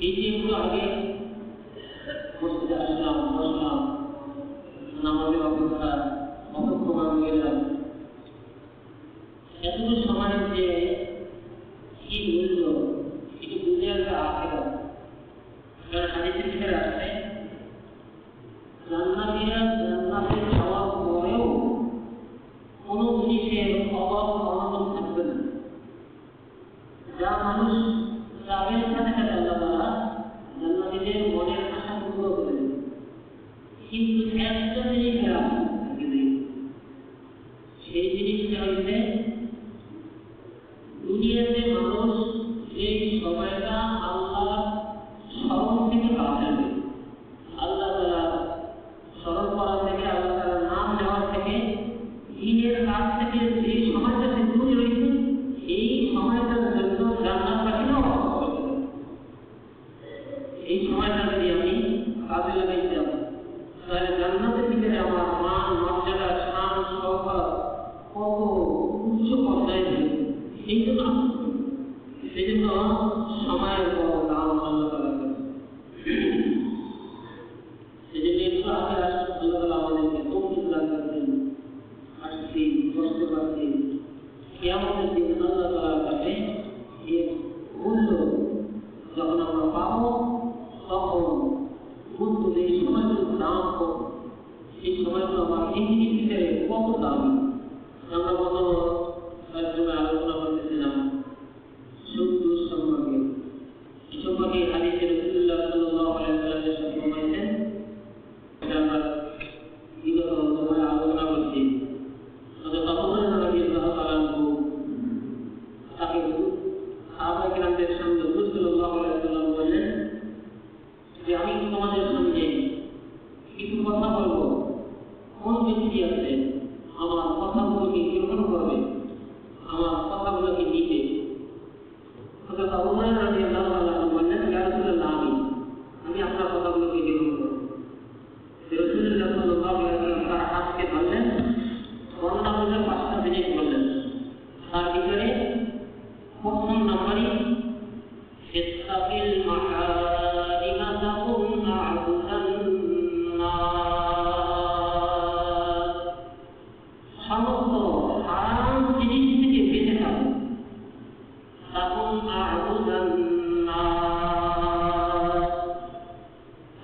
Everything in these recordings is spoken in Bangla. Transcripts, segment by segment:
এই যে একটু আগে মসজিদে আসলাম, বসলাম, নামাজের অপেক্ষা অপেক্ষমান গেলাম, এতটুকু সময় যে কি মূল্য এটি বুঝে আসবে আখেরাত। কারণ হাদিসের ভিতরে আছে জান্নাতীরা জান্নাতে যাওয়ার পরেও কোনো জিনিসের অভাব অনটন থাকবে না। যা মানুষ যাবেন সাথে সাথে আল্লাহ তাআলা জান্নাতীদের মনের আশা পূর্ণ করে দেবে। কিন্তু একটা জিনিস সেই জিনিসটা হচ্ছে দুনিয়াতে মানুষ এই সময়টা আল্লাহ স্মরণ থেকে বাঁচাবে, আল্লাহ তাআলা স্মরণ করা থেকে, আল্লাহ তাআলার নাম নেওয়া থেকে, দিনের কাজ থেকে যে সময়টা দূরে রয়েছে এই সময়টার জন্য জান্নাতবাসীরা অপেক্ষা করবে। এই সময়টা যদি আমি কাজে লাগাইতে যাব তাহলে জান্নাতের ভিতরে আমার মান মর্যাদা শান শওকত কত উচ্চ পর্যায়ে থাকবে। সেই জন্য সময়ের বড় দাম আল্লাহ তাআলা করেন। সেই জন্য একটু আগে আল্লাহ তাআলা আমাদেরকে তৌফিক দান করেন, আসছি বসতে পারছি। কিয়ামতের দিন আল্লাহ তাআলার কাছে এর মূল্য যখন আমরা পাবো তখন মূল্য এই সময়গুলোর দাম কত, এই সময়গুলো আমার জিন্দিগির ভিতরে কত দামি। আমরা গত কার্যক্রমে আলোচনা করতেছিলাম সুদ সম্পর্কে। এই সম্পর্কে হাদিসে রাসূলুল্লাহ সাল্লাল্লাহু আলাইহি ওয়াসাল্লামের সাথে বলেছেন, এটা আমরা বিগত সময়ে আলোচনা করছি। হযরত আবু হুরায়রা রাদিয়াল্লাহু তাআলা আনহু তাকে সাহাবায়ে কেরামদের সামনে রাসূল সাল্লাল্লাহু আলাইহি ওয়াসাল্লাম বললেন যে আমি তোমাদের সামনে কিছু কথা বলবো, কোন ব্যক্তি আছে আমার কথাগুলোকে গ্রহণ করবে, আমার কথাগুলোকে নিবে। হযরত আবু হুরায়রা রাদিয়াল্লাহু আনহু বললেন, ইয়া রাসূলুল্লাহ, আমি আপনার কথাগুলোকে গ্রহণ করব। রাসূলুল্লাহ সাল্লাল্লাহু আলাইহি ওয়াসাল্লাম তার হাতকে ধরলেন, বর্ণনা করে 5টা জিনিস বললেন। তার ভিতরে প্রথম নাম্বারই ইস্তাকিল মাহারিমা তাকুন আ'বুদান নাস, সমস্ত হারাম জিনিস থেকে বেঁচে থাকো, তাকুন আ'বুদান নাস।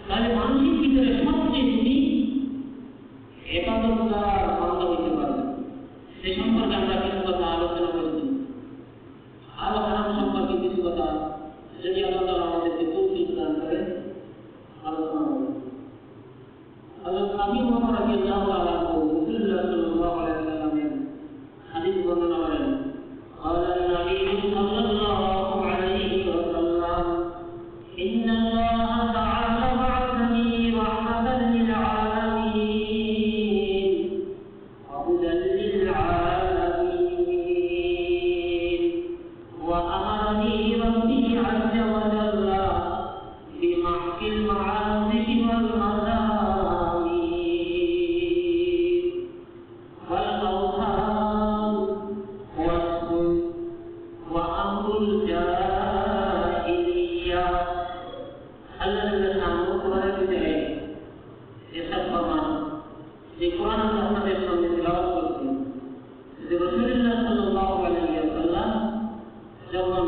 তাহলে মানুষের ভিতরে সবচেয়ে তুমি ইবাদতগার বান্দা হইতে পারবে। সেই সম্পর্কে আমরা কিছু কথা আলোচনা করেছি। আরো হারাম সম্পর্কে কিছু কথা যদি আল্লাহ তাআলা আমাদেরকে তৌফিক দান করেন আলোচনা করব। হযরত নবী মুহাম্মদ রাদিয়াল্লাহু তাআলা আনহু রাসূলুল্লাহ সাল্লাল্লাহু আলাইহি ওয়াসাল্লামের হাদিস বর্ণনা করেন, قال النبي صلى الله عليه وسلم إن الله تعالى بعثني رحمة للعالمين وهدى للعالمين وأمرني ربي عز وجل بمحو المعاصي والمذاميم والأوهام والسوء وأمر الجاهلية الذين نعمل قرآن بدعي এসব প্রমাণ যে কোরআন আপনাদের সামনে তেলাওয়াত করছি যে রাসূলুল্লাহ সাল্লাল্লাহু আলাইহি ওয়াসাল্লাম যখন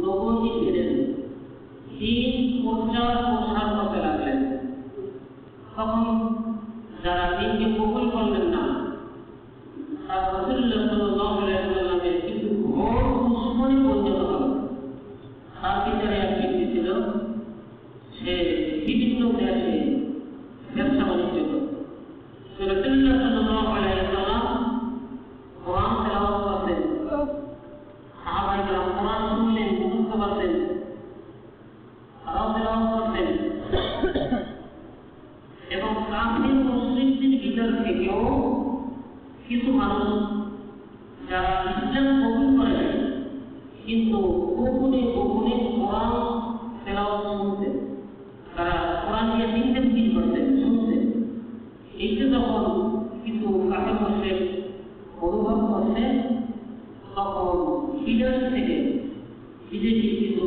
নবুয়্যতি পেলেন, দিন প্রচার প্রসার করতে লাগলেন, তখন যারা দিনকে কবুল করলেন না তার রাসূলুল্লাহ সাল্লাল্লাহু আলাইহি ওয়াসাল্লামের কিন্তু ঘোর দুশমনে পরিণত হল। তার ভিতরে এক ব্যক্তি ছিল, সে বিভিন্ন দেশে ব্যবসা বাণিজ্য করত। রাসূলুল্লাহ সাল্লাল্লাহু আলাইহি ওয়াসাল্লাম কোরআন তেলাওয়াত করতেন, সাহাবায়ে কেরাম কোরআন শুনলেন, বুঝতে পারতেন, তারাও তেলাওয়াত করতেন। এবং কাফির মুশরিকদের ভিতর থেকেও কিছু মানুষ যারা ইসলাম কবুল করে নাই কিন্তু গোপনে গোপনে কোরআন তেলাওয়াত শুনতেন, তারা কোরআন দিয়ে চিন্তান কি করতেন, শুনতেন। এইটা যখন কিছু কাফির মুশরিক অনুভব করছে তখন বিদেশ থেকে বিদেশি কিছু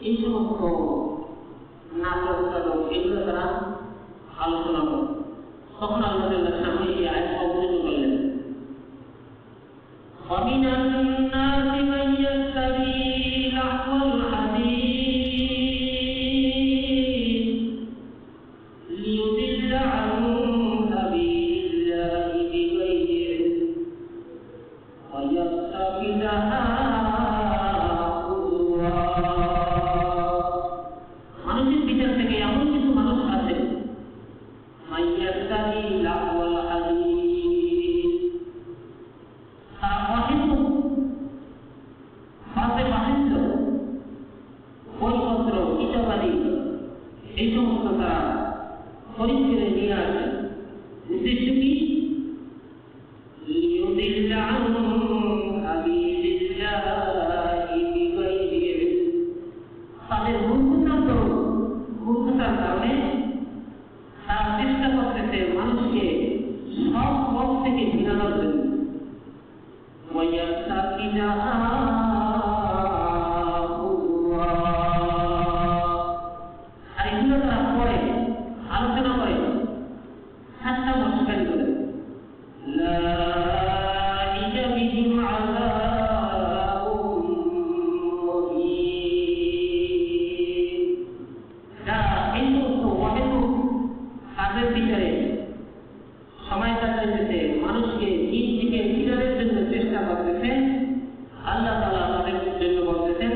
এই সমস্ত নাটক টাটক এগুলো তারা আলোচনা করে। তখন আল্লাহ সামনে এই আয়াত অবতীর্ণ করলেন, وَمِنَ النَّاسِ مَن يَشْتَرِي لَهْوَ الْحَدِيثِ لِيُضِلَّ عَن سَبِيلِ اللَّهِ بِغَيْرِ عِلْمٍ وَيَتَّخِذَهَا هُزُوًا। মানুষের ভিতর থেকে এমন কিছু মানুষ আছে, مَن يَشْتَرِي لَهْوَ الْحَدِيثِ, তারা অহেতুক বাজে বাণিজ্য, বইপত্র, কিতাবাদি এই সমস্ত তারা খরিদ করে নিয়ে আসে। উদ্দেশ্য কি? لِيُضِلَّ عَن سَبِيلِ اللَّهِ بِغَيْرِ عِلْمٍ। তাদের মূর্খতার কারণে তারা চেষ্টা করতেছে মানুষকে সব পথ থেকে ফিরানোর জন্য। وَيَتَّخِذَهَا هُزُوًا। আর এগুলো তারা পড়ে, আলোচনা করে, ঠাট্টা মস্করি করে। أُولَٰئِكَ بِهِمْ عَذَابٌ مُّهِينٌ। যারা এই সমস্ত অহেতুক কাজের ভিতরে সময় কাটাইতেছে, মানুষকে দিন থেকে ফিরানোর জন্য চেষ্টা করতেছে, আল্লাহ তাআলা তাদের জন্য বলতেছেন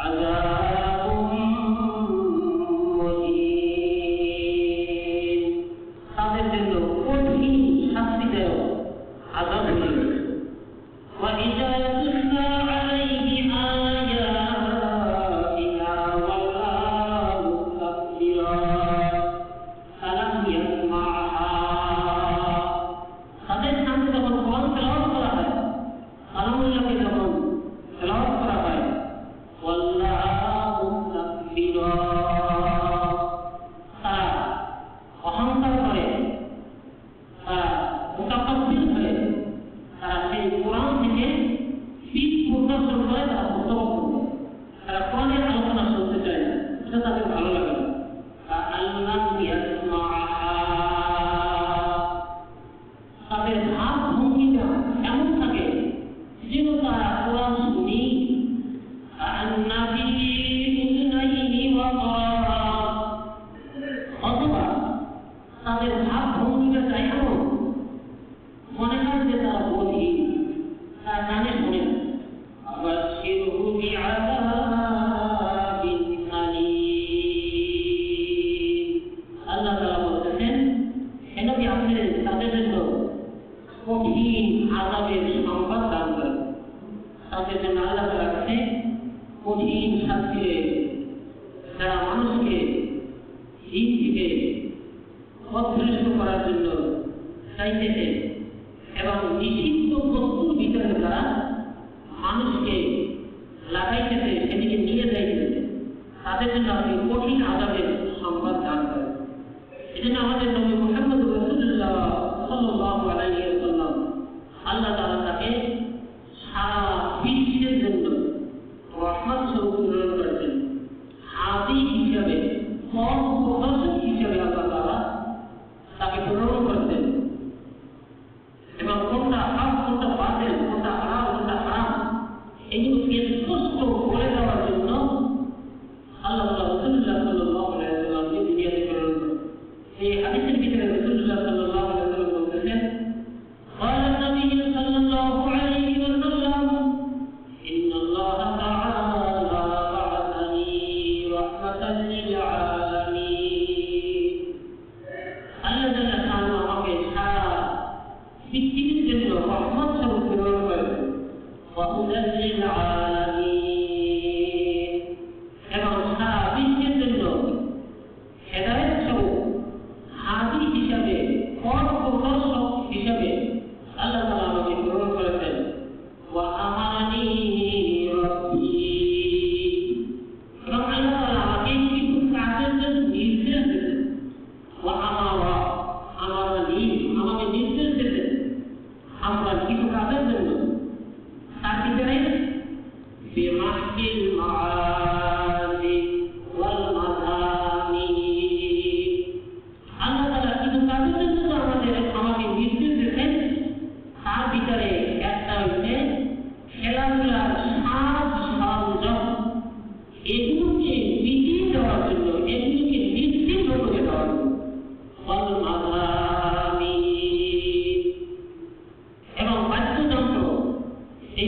আযাবুম মুহিন, তাদের জন্য কঠিন শাস্তিদায়ক আযাব রয়েছে। وَإِذَا تُتْلَىٰ عَلَيْهِ آيَاتُنَا وَلَّىٰ مُسْتَكْبِرًا أَلَمْ يَسْمَعْهَا। তাদের সামনে যখন কোরআন তেলাওয়াত করা হয়, কালামুল্লাহকে যখন তেলাওয়াত করা হয়, ওয়াল্লাহু মুস্তাকবিরা, তারা অহংকার করে, তারা মুতাকাব্বির হয়ে, তারা সেই কোরআন থেকে পিঠ প্রদর্শন করে, তারা প্রত্যাখ্যান করে, তারা কোরআনের আলোচনা শুনতে চায় না, এটা তাদের ভালো লাগে না। আল্লাহ ইয়াসমাহা, তাদের ভাব ভঙ্গিটা এমন থাকে যেন তারা কোরআন শুনি। অথবা তাদের ভাব ভঙ্গিটা এমন মনে হয় যে তারা বোঝে, তারা জানে শোনে না। আবার আল্লাহ তাআলা বলতেছেন, হে নবী, আপনি তাদের জন্য কঠিন আযাবের সংবাদ দান করেন। তাদের জন্য আল্লাহ তাআলার কাছে কঠিন শাস্তি রয়েছে, যারা মানুষকে দিন থেকে পথভ্রষ্ট করার জন্য চাইতেছে এবং নিষিদ্ধ বস্তুর ভিতরে তারা মানুষকে লাগাইতেছে, সেদিকে নিয়ে যাইতেছে, তাদের জন্য আপনি কঠিন আযাবের সংবাদ দান করেন। এজন্য আমাদের নবী মুহাম্মদ রাসূলুল্লাহ সাল্লাল্লাহু আলাইহি ওয়াসাল্লাম, আল্লাহ তাআলা তাকে সারা বিশ্বের জন্য রহমত স্বরূপ প্রেরণ করেছেন। হাদি হিসাবে, পথ প্রদর্শক হিসাবে আল্লাহ তাআলা তাকে প্রেরণ করেছেন এবং কোনটা হক, কোনটা বাতিল, কোনটা হালাল, কোনটা হারাম, এগুলোকে স্পষ্ট বলে দেওয়ার জন্য আল্লাহ তাআলা রাসূলুল্লাহ সাল্লাল্লাহু আলাইহি ওয়াসাল্লামকে দুনিয়াতে প্রেরণ করেন। এই হাদিসের ভিতরে রাসূলুল্লাহ সাল্লাল্লাহু আলাইহি ওয়াসাল্লাম বলতেছেন, قال النبي صلى الله عليه وسلم إن الله تعالى بعثني رحمة للعالمين। আল্লাহ জাল্লা শাআনহু আমাকে সারা পৃথিবীর জন্য রহমত স্বরূপ প্রেরণ করেছেন। وهدى للعالمين, এবং সারা বিশ্বের জন্য হেদায়েত স্বরূপ হাদী হিসাবে, পথ প্রদর্শক হিসাবে আল্লাহ তাআলা আমাকে প্রেরণ করেছেন। وأمرني ربي, এবং আল্লাহ তাআলা আমাকে কিছু কাজের জন্য নির্দেশ দিয়েছেন। আমারনি, আমাকে নির্দেশ দিয়েছেন আমরা কিছু কাজের জন্য, তার ভিতরে বেমাহকিল মাআদ,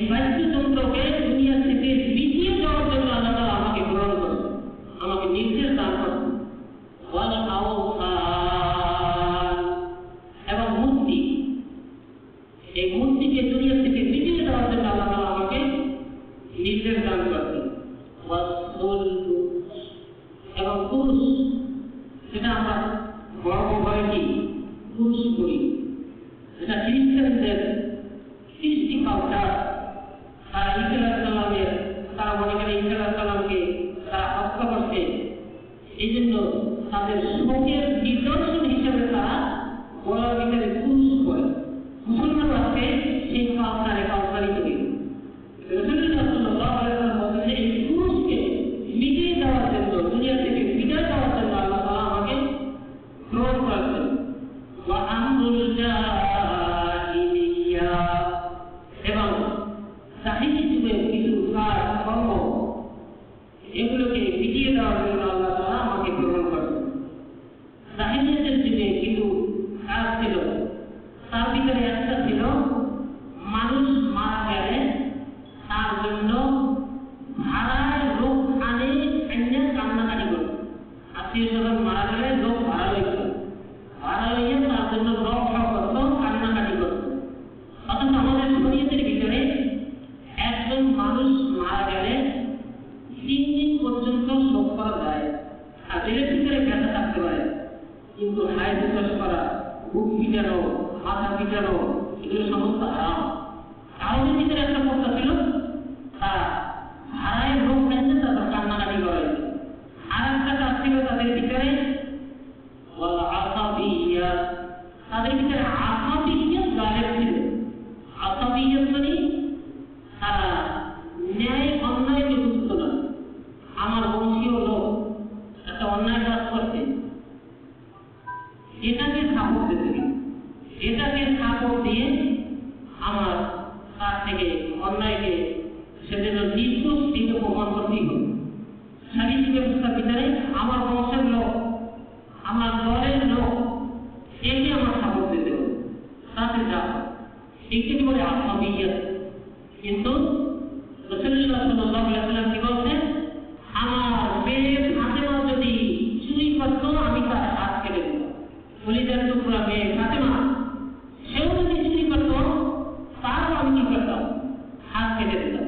বাদ্যযন্ত্রকে দুনিয়া থেকে মিটিয়ে দেওয়ার জন্য আল্লাহ তাআলা আমাকে গ্রহণ করেন, আমাকে নির্দেশ দান করেন। ওয়াল আওসান, এবং মূর্তি, এই মূর্তিকে দুনিয়া থেকে মিটিয়ে দেওয়ার জন্য আল্লাহ তাআলা আমাকে নির্দেশ দান করেন। এবং পুরুষ, যেটা আমরা গর্ব করে কি পুরুষ করি, এটা খ্রিস্টানদের কৃষ্টি কালচার। তারা ঈসা আলাইহিস সালামের, তারা মনে করে ঈসা আলাইহিস সালামকে তারা হত্যা করছে, এই জন্য তাদের শোকের নিদর্শন হিসেবে তারা গলার ভিতরে পুরুষ করে। মুসলমান রাষ্ট্রে সেই কালচারে কালচারিত হয়ে রাসূলুল্লাহ সাল্লাল্লাহু আলাইহি ওয়াসাল্লাম বলেন যে এই পুরুষকে মিটিয়ে দেওয়ার জন্য, দুনিয়া থেকে বিদায় দেওয়ার জন্য আল্লাহ তাআলা আমাকে গ্রহণ করেছেন। ওয়া আমরুল জাহিলিয়া, এবং জাহিলি যুগে কিছু কাজ কর্ম এগুলোকে মিটিয়ে দেওয়ার জন্য আল্লাহ তাআলা আমাকে গ্রহণ করেছেন। জাহিলিয়াতের যুগে কিছু কাজ ছিল, তার ভিতরে একটা ছিল মানুষ মারা গেলে তার জন্য ভাড়ায় লোক আনে কান্নাকাটি করে। আত্মীয় স্বজন মারা গেলে লোক ভাড়া লইত, ভাড়া লইয়ে তার জন্য রক করত, কান্নাকাটি করত। অথচ আমাদের শরীয়তের ভিতরে একজন মানুষ মারা গেলে 3 দিন পর্যন্ত শোক করা যায়, আর এর ভিতরে ব্যথা থাকতে পারে, কিন্তু হাই হুতাশ করা, বুক পিটানো, মাথা পিটানো, এগুলো সমস্ত হারাম। আরবের ভিতরে একটা কথা ছিল, তারা ভাড়ায় লোক খাইছে, তারপর কান্নাকাটি করে। আর একটা কাজ ছিল তাদের ভিতরে, তাদের ভিতরে আসাবিয়ত গায়েব ছিল। আসাবিয়ত মানে তারা ন্যায় অন্যায়কে বুঝত না। আমার বংশীয় লোক একটা অন্যায় কাজ করছে, এটাকে সাপোর্ট দিতে হবে, এটাকে সাপোর্ট দিয়ে আমার তার থেকে অন্যায়কে সেজন্য নির্দোষ দিকে প্রমাণ করতেই হবে। শারীরিক ব্যবস্থার ভিতরে আমার বংশের লোক, আমার দলের লোক, একে আমার সাপোর্ট দিতে হবে, তাতে যা এটাকে বলে আসাবিয়ত। কিন্তু রাসূলুল্লাহ সাল্লাল্লাহু আলাইহি ওয়াসাল্লাম কি বলছেন, আমার মেয়ে ফাতেমা যদি চুরি করতো আমি তার হাত কেটে দিতাম। কলিজার টুকরা মেয়ে ফাতেমা, সেও যদি চুরি করতো তারও আমি কি করতাম, হাত কেটে দিতাম।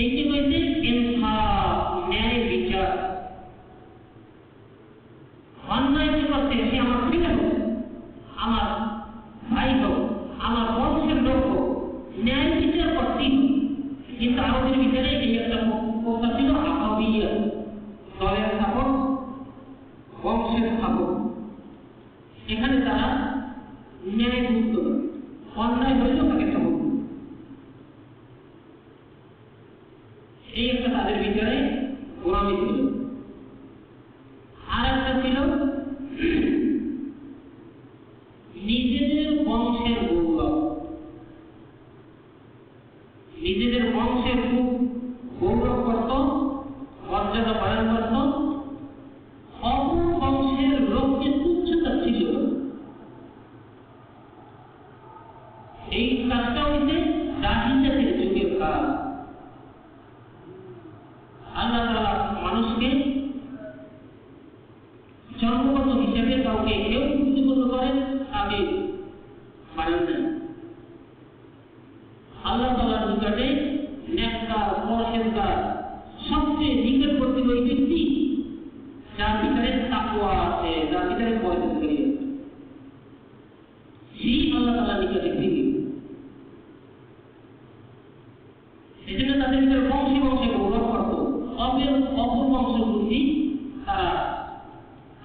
এইটি হয়েছে ইনসাফ, ন্যায় বিচার। অন্যায় কি করতে, সে আমার ছেলে হোক, আমার ভাই হোক, আমার বংশের লোক হোক, ন্যায় বিচার করতেই হবে। কিন্তু আমাদের ভিতরে এই একটা কথা ছিল আসাবিয়ত, দলের স্থাপক, বংশের স্থাপক। এখানে তারা ন্যায় বুঝত না, অন্যায় হইলেও তাকে স্থাপক। এই একটা তাদের ভিতরে গোলামি ছিল। আর একটা ছিল নিজেদের বংশের গৌরব, নিজেদের বংশের খুব গৌরব করত, মর্যাদা পালন করত, অপর বংশের লোককে তুচ্ছতা ছিল। এই কাজটা হইতে জাহিলিয়াতের যুগের কাজ। আল্লাহ তাআলা মানুষকে জন্মগত হিসেবে কাউকে কেউ প্রতিপন্ন করেন, তাকে পারেন না। আল্লাহ তাআলার নিকটে নেককার, পরহেজগার, সবচেয়ে নিকটবর্তী ওই ব্যক্তি যার ভিতরে তাকওয়া আছে, যার ভিতরে পরহেজগারি আছে, সেই আল্লাহ তাআলার নিকটে প্রিয়। এজন্য তাদের ভিতরে বংশে বংশে গৌরব করত, অপর বংশের প্রতি তারা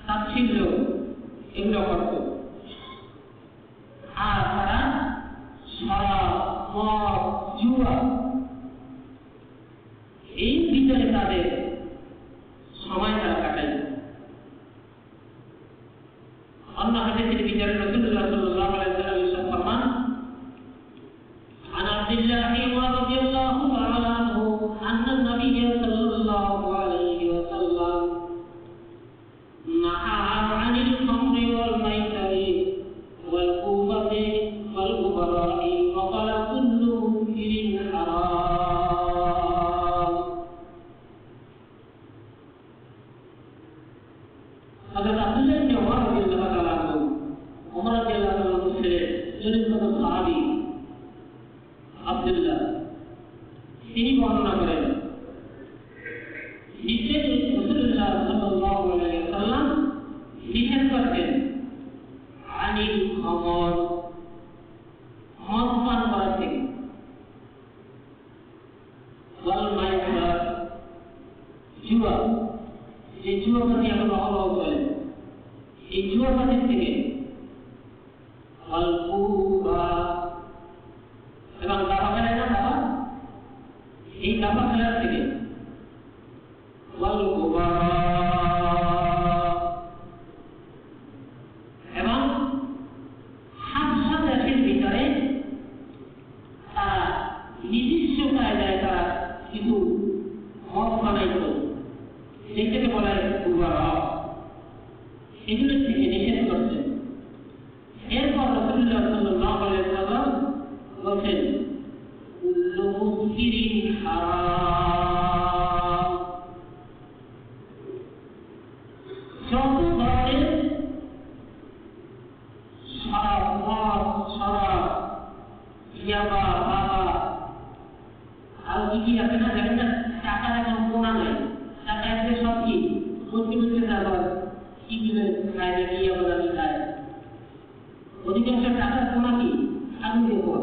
তাচ্ছিল্য এগুলো করত। আর তারা শরাব, মদ, জুয়া, এই ভিতরে তাদের সময় তারা কাটাই। অন্য হাদিসের ভিতরে রাসূলুল্লাহ সাল্লাল্লাহু আলাইহি ওয়াসাল্লাম ইরশাদ ফরমান, আন আব্দুল্লাহ রাদিয়াল্লাহু তাআলা আনহু আন্না নবী সাল্লাল্লাহু আলাইহি ওয়াসাল্লাম নাহা আনিল খামরি ওয়াল মাইত তিনি বর্ণনা করেন নিশ্চয়ই রাসূলুল্লাহ সাল্লাল্লাহু আলাইহি ওয়াসাল্লাম নিষেধ করেছেন আনিল খামর মদ পান করা থেকে, ওয়াল মাইসার জুয়া, যে জুয়াবাজি এখন অহরহ চলে, এই জুয়াবাজির থেকে, ওয়াল কুবা, এবং দাবা খেলায় না দাবা, এই দাবা খেলার থেকে, ওয়াল কুবা, এবং হাবশা দেশের ভিতরে তারা নিজস্ব কায়দায় তারা কিছু মদ বানাইত, যেটাকে বলা হয় কুবা, এগুলো থেকে নিষেধ করছেন। এরপর রাসূলুল্লাহ সাল্লাল্লাহু আলাইহি ওয়াসাল্লাম বলেন কুল্লু মুসকিরিন হারাম, যত ধরনের শরাব, ইয়াবা, বাবা, আর কি আছে না, দেখেন না, টাকার এখন কোনা নাই, টাকা আছে সব কি বুঝতে যাবার কি দিলে খায় নাকি ইয়াবা নাকি খায়, অধিকাংশ টাকার কোনা কি আগুন দিয়ে পাওয়া,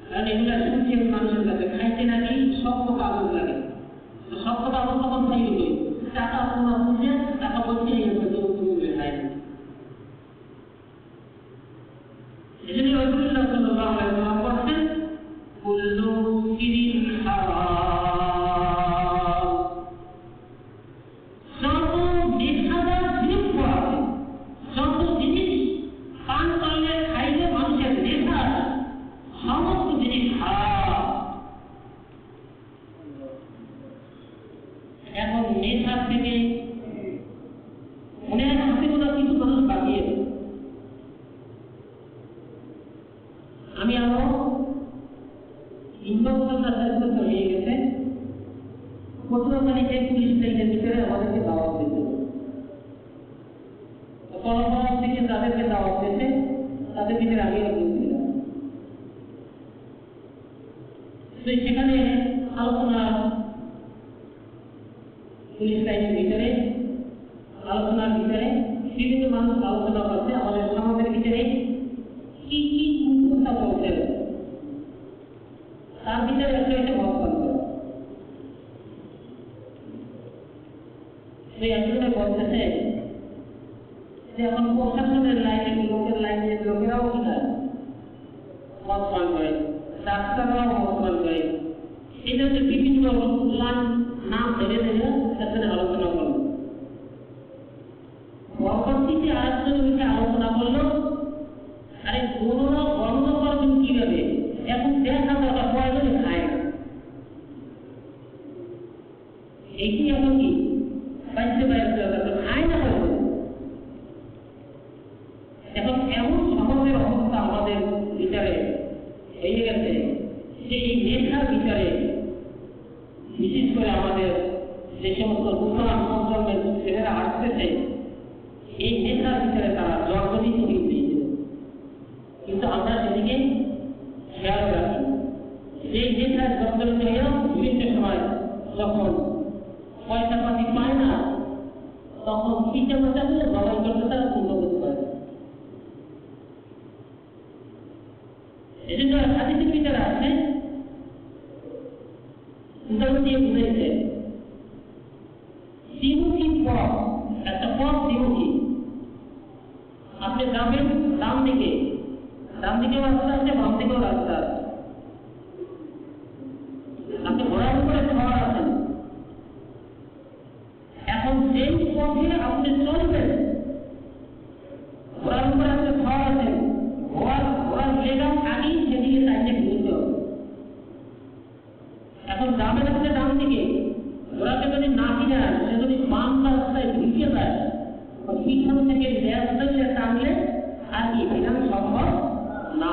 কারণ এগুলা শুনছি মানুষের কাছে খাইতে নাকি শক্ত কাগজ লাগে, শক্ত কাগজ তখন তৈরি করি, টাকা কোনা বুঝে টাকা বলছে এই তুমি খায় না। এজন্য রাসূলুল্লাহ সাল্লাল্লাহু আলাইহি ওয়াসাল্লাম বলেন কুল্লু মুসকিরিন হারাম, যত নেশাদার দ্রব্য আছে, যত জিনিস পান করলে খাইলে মানুষের নেশা আছে, সমস্ত জিনিস হারাম। এখন নেশার থেকে মনে হয় হাসিগুলো কিছু মানুষ বাঁচিয়ে, আমি আরো ইন্দ্রপ্রসাদ হয়ে গেছে, 15 তারিখে পুলিশ লাইনের ভিতরে আমাদেরকে দাওয়াত দিতে, কলকাতা থেকে তাদেরকে দাওয়াত দিতে, তাদের ভিতরে আমি একজন ছিলাম। সেখানে আলোচনা, পুলিশ লাইনের ভিতরে আলোচনার ভিতরে বিভিন্ন মানুষ আলোচনা করছে আমাদের সমাজের ভিতরে কি কি কুপ্রথা চলছে, তার ভিতরে একটা একটা মত পান করা। একজনে বলতেছে যে এখন প্রশাসনের লাইনের লোকের লাইনের লোকেরাও কি হয় মত পান করে, ডাক্তাররাও মত পান করে, এই ধরনের বিভিন্ন নাম ধরে ধরে সেখানে আলোচনা করল। পরবর্তীতে আরেকজন আলোচনা করলো, আরে কোনরা বন্ধ করবেন কিভাবে, এখন দেখা দরকার প্রয়োজনে খায় না, এইটি এখন কি বাঁচতে পারে খায় না হয়তো। এখন এমন সমাজের অবস্থা আমাদের বিচারে হয়ে গেছে যে এই নেশার বিচারে বিশেষ করে আমাদের যে সমস্ত নূতন প্রজন্মের ছেলেরা আসতেছে, এই নেশার ভিতরে তারা জর্জরিত হয়ে দিয়েছে, কিন্তু আমরা সেদিকে খেয়াল রাখি। এই নেশার জর্জরিত হয়েও বিভিন্ন সময় যখন পয়সা পাতি পায় না, তখন পিঠে পয়সা করে জবাই করতে তারা পূর্ণ করতে পারে। এজন্য হাদিসের ভিতরে আছে, উদাহরণ দিয়ে বুঝাইছে দ্বিমুখী পথ, একটা পথ দ্বিমুখী, আপনি যাবেন ডান দিকেও রাস্তা আছে, বাম দিকেও রাস্তা আছে, আপনি ঘোড়ার উপরে সওয়ার আছেন, এখন যেই পথে আপনি চলবেন, ঘোড়ার উপরে আপনি সওয়ার আছেন, ঘোড়ার লেগাম আগেই সেদিকে সাইডে ঘুরতে হবে। এখন যাবেন আপনি ডান দিকে, ঘোড়াকে যদি না কিনে সে যদি বাম রাস্তায় ঢুকে যায়, পিছন থেকে লেজ ধরে টানলে আর কি বিধান সম্ভব না।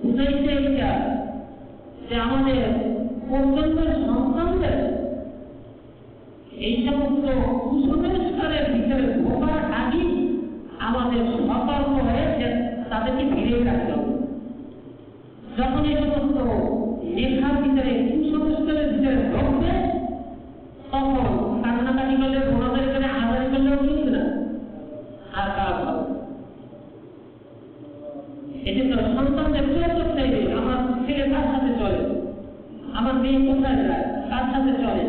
বুঝাইছে এইটা যে আমাদের পর্যন্তের সন্তানদের এই সমস্ত কুসংস্কারের ভিতরে ঢোকার আগে আমাদের সতর্ক হয়ে তাদেরকে ফিরিয়ে রাখতে হবে। যখন এই সমস্ত মেয়ে কোথায় যায়, কার সাথে চলে,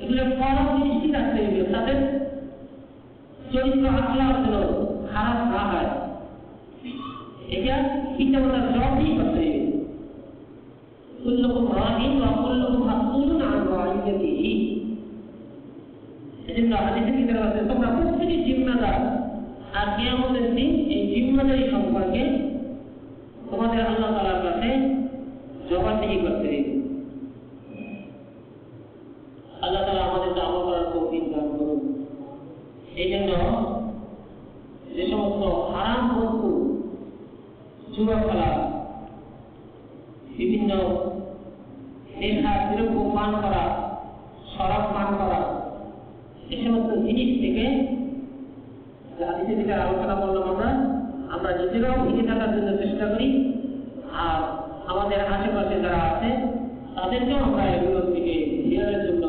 এগুলো পরম দৃষ্টি রাখতে হবে, তাদের চরিত্র আচরণ যেন খারাপ না হয়। এটা পিতামাতার জবাবই করতে হবে। কুল্লুকুম রাঈন ওয়া কুল্লুকুম মাসউলুন আন রাঈয়াতিহি। এজন্য হাদিসের ভিতরে আছে তোমরা প্রত্যেকে জিম্মাদার, আর কিয়ামতের দিন এই জিম্মাদারি সম্পর্কে তোমাদের আল্লাহ তাআলার কাছে জবাবদিহি করতে হবে। আল্লাহ তাআলা আমাদেরকে আমল করার তৌফিক দান করুন। এই জন্য যে সমস্ত হারাম বস্তু, জুয়া খেলা, বিভিন্ন নেশা দ্রব্য পান করা, শরাব পান করা, এই সমস্ত জিনিস থেকে হাদিসের ভিতরে আলোচনা করলাম আমরা নিজেরাও ফিরে থাকার জন্য চেষ্টা করি, আর আমাদের আশেপাশে যারা আছে তাদেরকেও আমরা এগুলোর থেকে ফিরানোর জন্য